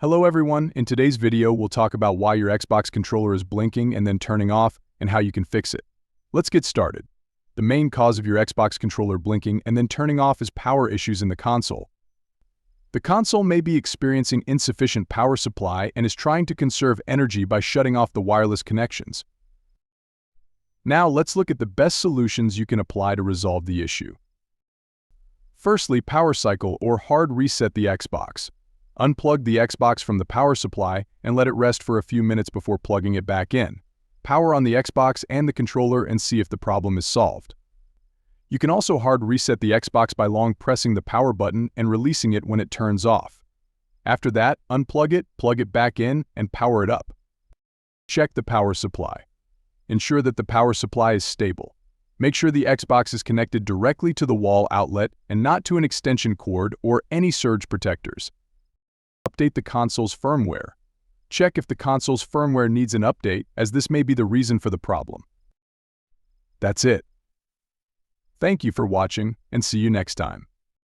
Hello everyone, in today's video we'll talk about why your Xbox controller is blinking and then turning off and how you can fix it. Let's get started. The main cause of your Xbox controller blinking and then turning off is power issues in the console. The console may be experiencing insufficient power supply and is trying to conserve energy by shutting off the wireless connections. Now let's look at the best solutions you can apply to resolve the issue. Firstly, power cycle or hard reset the Xbox. Unplug the Xbox from the power supply and let it rest for a few minutes before plugging it back in. Power on the Xbox and the controller and see if the problem is solved. You can also hard reset the Xbox by long pressing the power button and releasing it when it turns off. After that, unplug it, plug it back in, and power it up. Check the power supply. Ensure that the power supply is stable. Make sure the Xbox is connected directly to the wall outlet and not to an extension cord or any surge protectors. Update the console's firmware. Check if the console's firmware needs an update, as this may be the reason for the problem. That's it. Thank you for watching, and see you next time.